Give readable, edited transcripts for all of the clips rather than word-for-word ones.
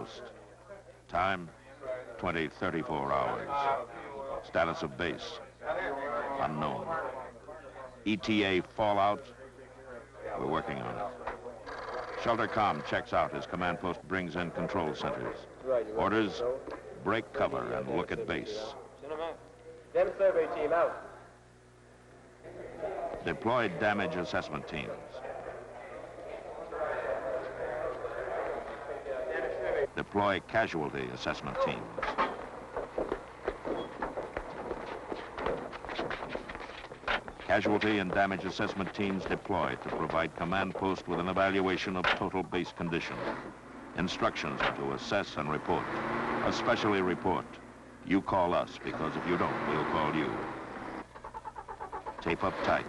post. Time, 20:34 hours. Status of base, unknown. ETA fallout, we're working on it. Shelter comm checks out as command post brings in control centers. Orders, break cover and look at base. Dem survey team out. Deploy damage assessment teams. Deploy casualty assessment teams. Casualty and damage assessment teams deployed to provide command post with an evaluation of total base condition. Instructions are to assess and report, especially report. You call us, because if you don't, we'll call you. Tape up tight.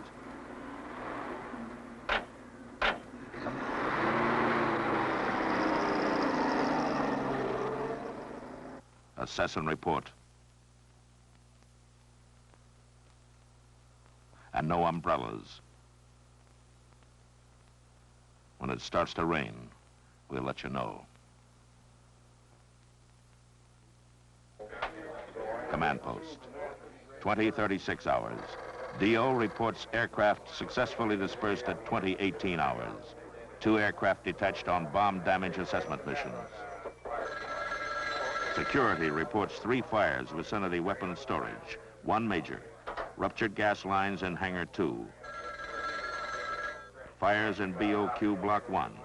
Assess and report. And no umbrellas. When it starts to rain, we'll let you know. Command post, 20:36 hours. DO reports aircraft successfully dispersed at 20:18 hours. 2 aircraft detached on bomb damage assessment missions. Security reports 3 fires, vicinity weapons storage, 1 major. Ruptured gas lines in Hangar 2. Fires in BOQ Block 1.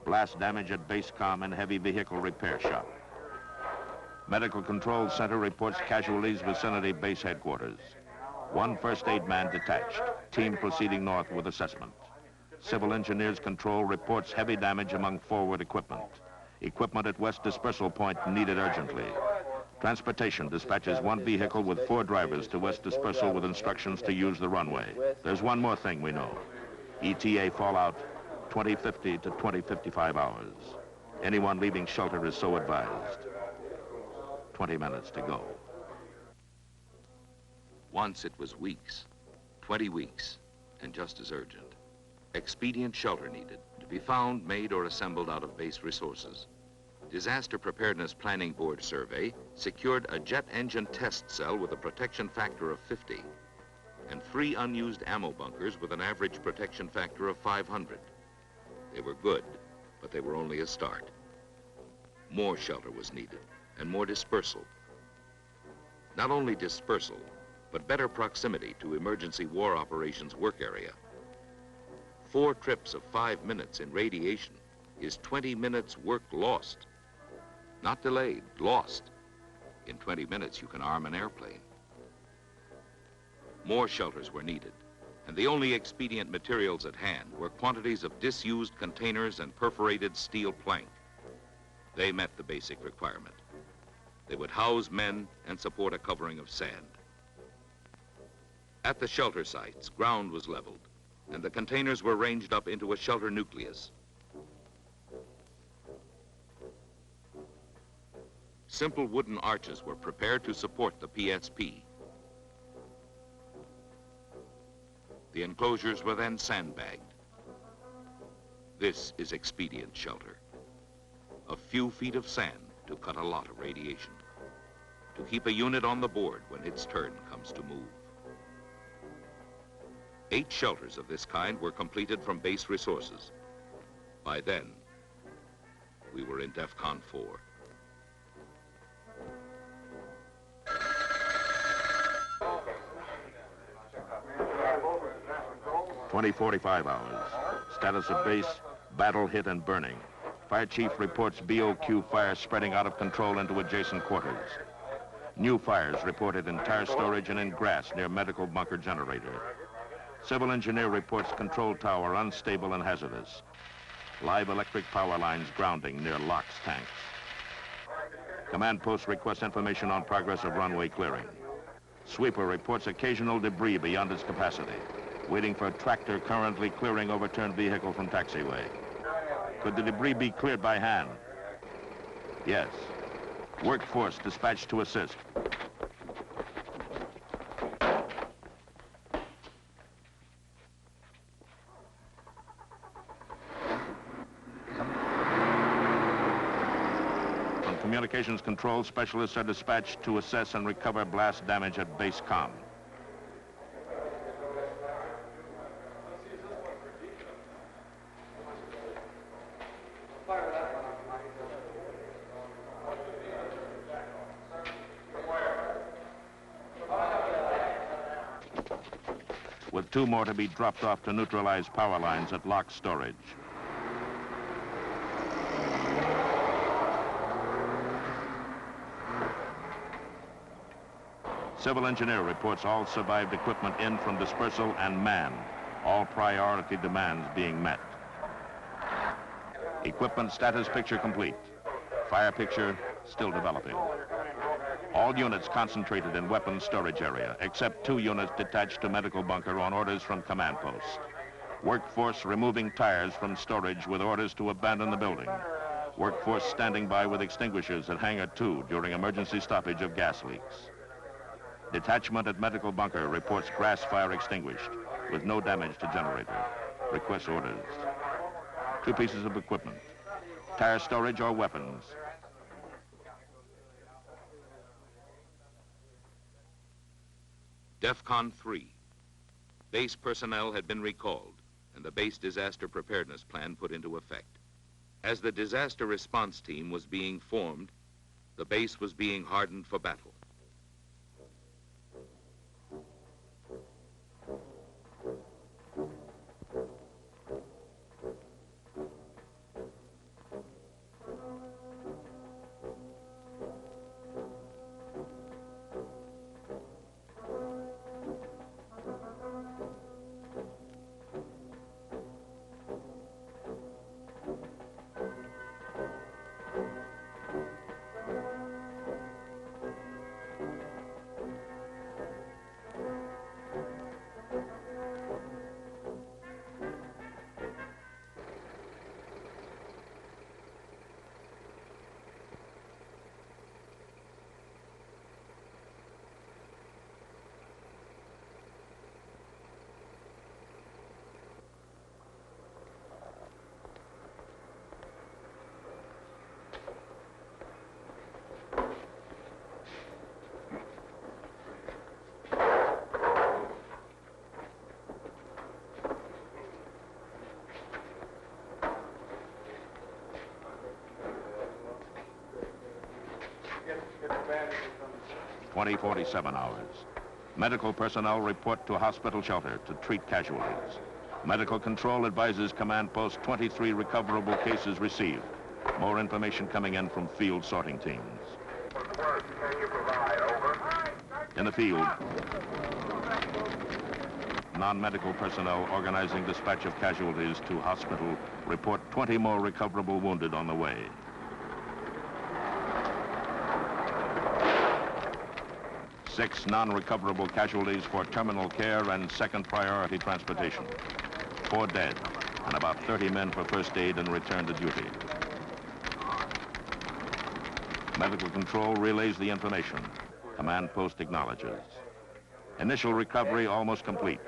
Blast damage at base comm and heavy vehicle repair shop. Medical Control Center reports casualties vicinity base headquarters. 1 first aid man detached. Team proceeding north with assessment. Civil Engineers Control reports heavy damage among forward equipment. Equipment at West Dispersal Point needed urgently. Transportation dispatches 1 vehicle with 4 drivers to West Dispersal with instructions to use the runway. There's one more thing we know. ETA fallout, 20:50 to 20:55 hours. Anyone leaving shelter is so advised. 20 minutes to go. Once it was weeks, 20 weeks, and just as urgent. Expedient shelter needed, to be found, made, or assembled out of base resources. Disaster Preparedness Planning Board survey secured a jet engine test cell with a protection factor of 50 and 3 unused ammo bunkers with an average protection factor of 500. They were good, but they were only a start. More shelter was needed and more dispersal. Not only dispersal, but better proximity to emergency war operations work area. 4 trips of 5 minutes in radiation is 20 minutes work lost. Not delayed, lost. In 20 minutes, you can arm an airplane. More shelters were needed, and the only expedient materials at hand were quantities of disused containers and perforated steel plank. They met the basic requirement. They would house men and support a covering of sand. At the shelter sites, ground was leveled, and the containers were ranged up into a shelter nucleus. Simple wooden arches were prepared to support the PSP. The enclosures were then sandbagged. This is expedient shelter. A few feet of sand to cut a lot of radiation, to keep a unit on the board when its turn comes to move. 8 shelters of this kind were completed from base resources. By then, we were in DEFCON 4. (20:45 hours). Status of base, battle hit and burning. Fire chief reports BOQ fire spreading out of control into adjacent quarters. New fires reported in tire storage and in grass near medical bunker generator. Civil engineer reports control tower unstable and hazardous. Live electric power lines grounding near LOX tanks. Command post requests information on progress of runway clearing. Sweeper reports occasional debris beyond its capacity. Waiting for a tractor currently clearing overturned vehicle from taxiway. Could the debris be cleared by hand? Yes. Workforce dispatched to assist. Communications control specialists are dispatched to assess and recover blast damage at base comm. With 2 more to be dropped off to neutralize power lines at locked storage. Civil engineer reports all survived equipment in from dispersal and manned, all priority demands being met. Equipment status picture complete. Fire picture still developing. All units concentrated in weapons storage area, except 2 units detached to medical bunker on orders from command post. Workforce removing tires from storage with orders to abandon the building. Workforce standing by with extinguishers at hangar 2 during emergency stoppage of gas leaks. Detachment at medical bunker reports grass fire extinguished with no damage to generator. Requests orders. 2 pieces of equipment. Tire storage or weapons. DEFCON 3. Base personnel had been recalled and the base disaster preparedness plan put into effect. As the disaster response team was being formed, the base was being hardened for battle. Twenty 47 hours. Medical personnel report to hospital shelter to treat casualties. Medical control advises command post 23 recoverable cases received. More information coming in from field sorting teams. In the field, non-medical personnel organizing dispatch of casualties to hospital report 20 more recoverable wounded on the way. Six non-recoverable casualties for terminal care and second priority transportation. 4 dead, and about 30 men for first aid and return to duty. Medical control relays the information. Command post acknowledges. Initial recovery almost complete.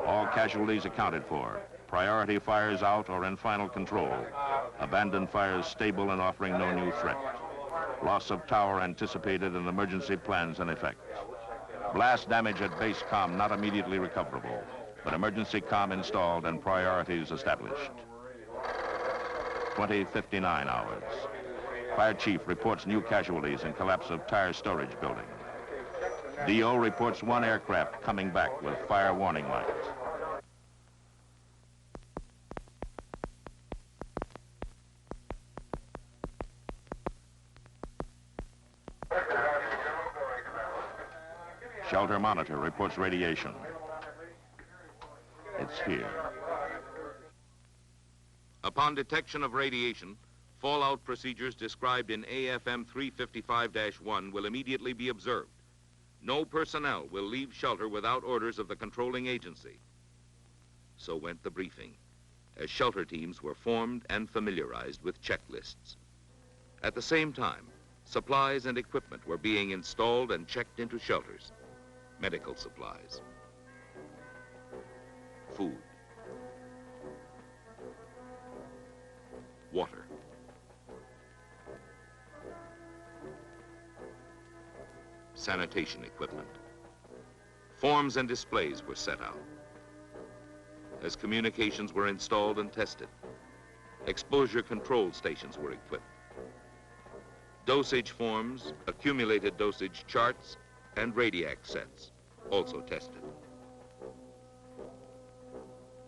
All casualties accounted for. Priority fires out or in final control. Abandoned fires stable and offering no new threat. Loss of tower anticipated and emergency plans in effect. Blast damage at base comm not immediately recoverable, but emergency comm installed and priorities established. 20:59 hours. Fire chief reports new casualties and collapse of tire storage building. DO reports 1 aircraft coming back with fire warning lights. Shelter monitor reports radiation. It's here. Upon detection of radiation, fallout procedures described in AFM 355-1 will immediately be observed. No personnel will leave shelter without orders of the controlling agency. So went the briefing, as shelter teams were formed and familiarized with checklists. At the same time, supplies and equipment were being installed and checked into shelters. Medical supplies, food, water, sanitation equipment. Forms and displays were set out. As communications were installed and tested, exposure control stations were equipped. Dosage forms, accumulated dosage charts, and radiac sets also tested.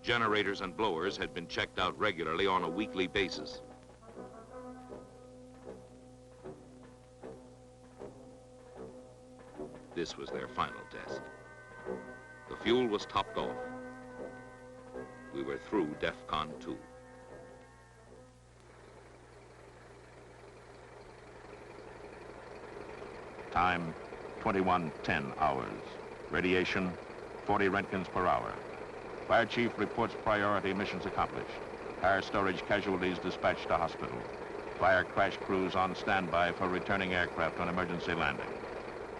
Generators and blowers had been checked out regularly on a weekly basis. This was their final test. The fuel was topped off. We were through DEFCON 2. Time, 21:10 hours. Radiation, 40 Roentgens per hour. Fire chief reports priority missions accomplished. Fire storage casualties dispatched to hospital. Fire crash crews on standby for returning aircraft on emergency landing.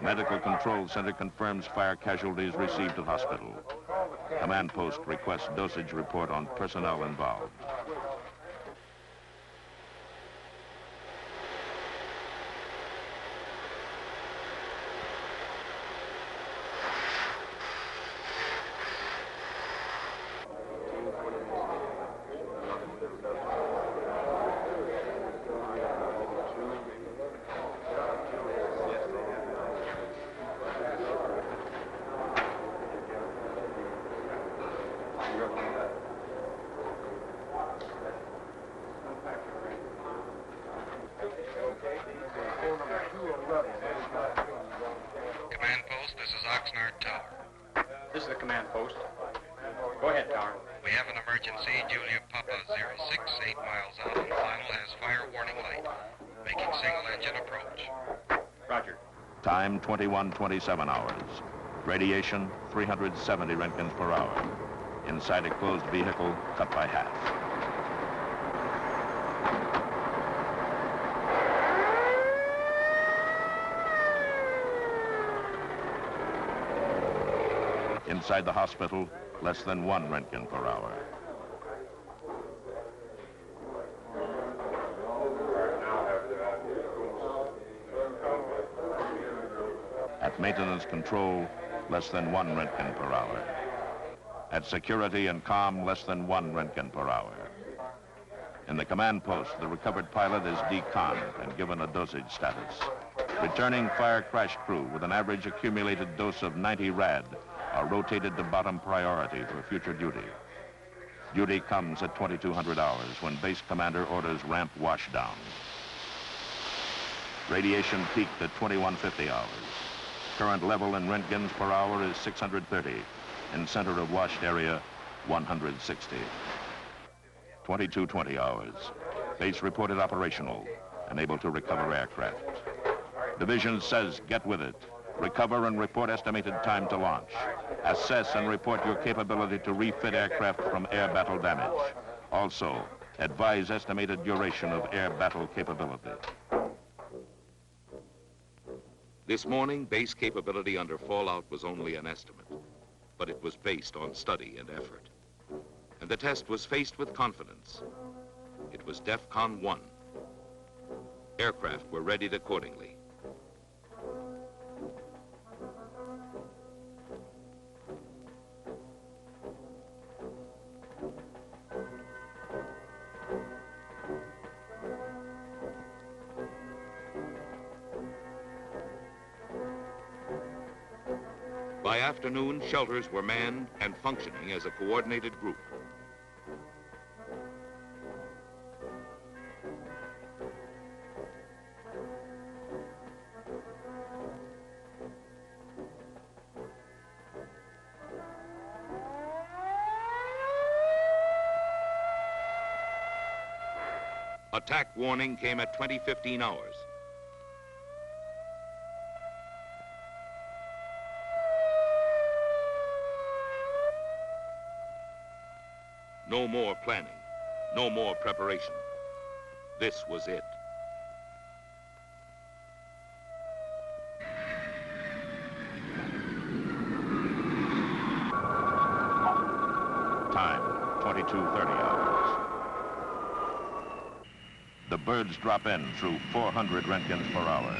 Medical Control Center confirms fire casualties received at hospital. Command post requests dosage report on personnel involved. Command post, this is Oxnard Tower. This is the command post. Go ahead, Tower. We have an emergency. Julia Papa 06, 8 miles out and final has fire warning light. Making single engine approach. Roger. Time, 21:27 hours. Radiation, 370 Roentgens per hour. Inside a closed vehicle, cut by half. Inside the hospital, less than 1 Roentgen per hour. At maintenance control, less than 1 Roentgen per hour. At security and comm, less than 1 Roentgen per hour. In the command post, the recovered pilot is deconned and given a dosage status. Returning fire crash crew with an average accumulated dose of 90 rad are rotated to bottom priority for future duty. Duty comes at 2200 hours when base commander orders ramp washdown. Radiation peaked at 2150 hours. Current level in Roentgens per hour is 630. In center of washed area, 160. 2220 hours. Base reported operational and able to recover aircraft. Division says get with it. Recover and report estimated time to launch. Assess and report your capability to refit aircraft from air battle damage. Also, advise estimated duration of air battle capability. This morning, base capability under fallout was only an estimate, but it was based on study and effort. And the test was faced with confidence. It was DEFCON 1. Aircraft were readied accordingly. By afternoon, shelters were manned and functioning as a coordinated group. Attack warning came at 20:15 hours. No more planning, no more preparation. This was it. Time, 22:30 hours. The birds drop in through 400 Roentgens per hour.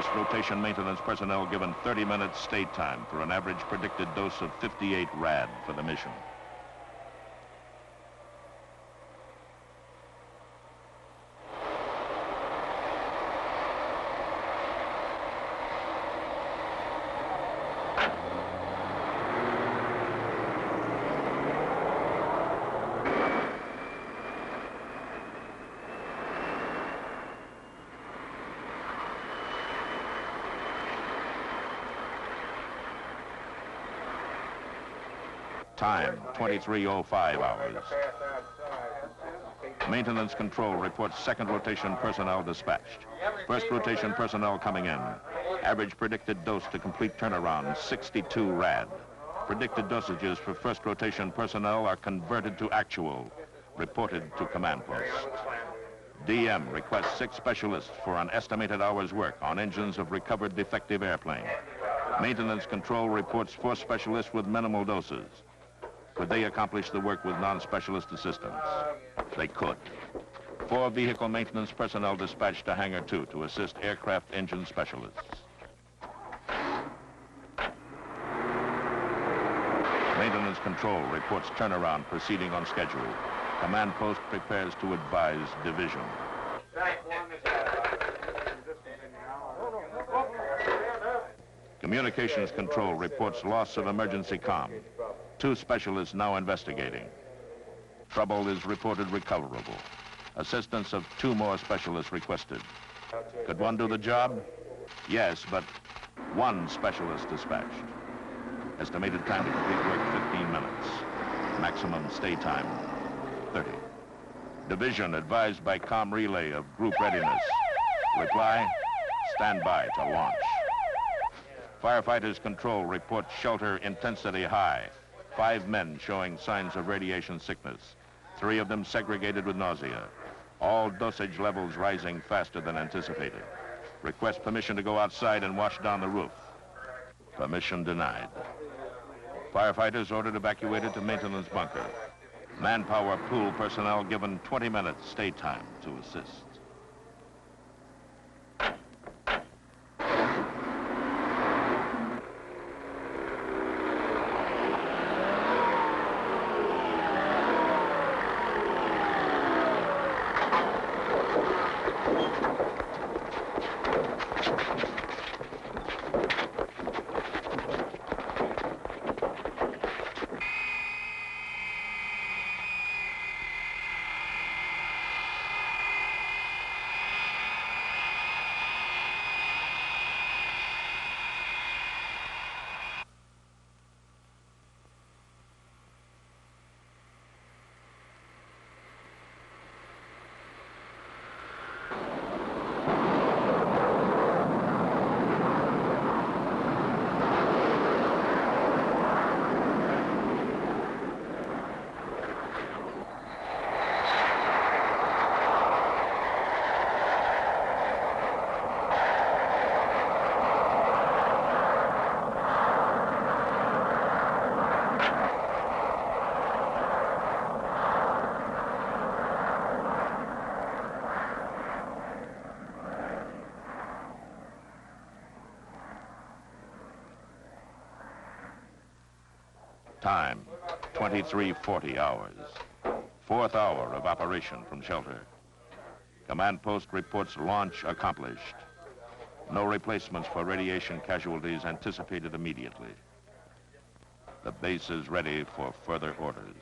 First rotation maintenance personnel given 30 minutes stay time for an average predicted dose of 58 rad for the mission. Time, 23:05 hours. Maintenance control reports second rotation personnel dispatched. First rotation personnel coming in. Average predicted dose to complete turnaround, 62 rad. Predicted dosages for first rotation personnel are converted to actual, reported to command post. DM requests 6 specialists for an estimated hour's work on engines of recovered defective airplane. Maintenance control reports 4 specialists with minimal doses. Could they accomplish the work with non-specialist assistance? They could. 4 vehicle maintenance personnel dispatched to Hangar 2 to assist aircraft engine specialists. Maintenance control reports turnaround proceeding on schedule. Command post prepares to advise division. Communications control reports loss of emergency comm. 2 specialists now investigating. Trouble is reported recoverable. Assistance of 2 more specialists requested. Could one do the job? Yes, but 1 specialist dispatched. Estimated time to complete work, 15 minutes. Maximum stay time, 30. Division advised by comm relay of group readiness. Reply, stand by to launch. Firefighters control reports shelter intensity high. 5 men showing signs of radiation sickness. 3 of them segregated with nausea. All dosage levels rising faster than anticipated. Request permission to go outside and wash down the roof. Permission denied. Firefighters ordered evacuated to maintenance bunker. Manpower pool personnel given 20 minutes stay time to assist. Time, 23:40 hours. 4th hour of operation from shelter. Command post reports launch accomplished. No replacements for radiation casualties anticipated immediately. The base is ready for further orders.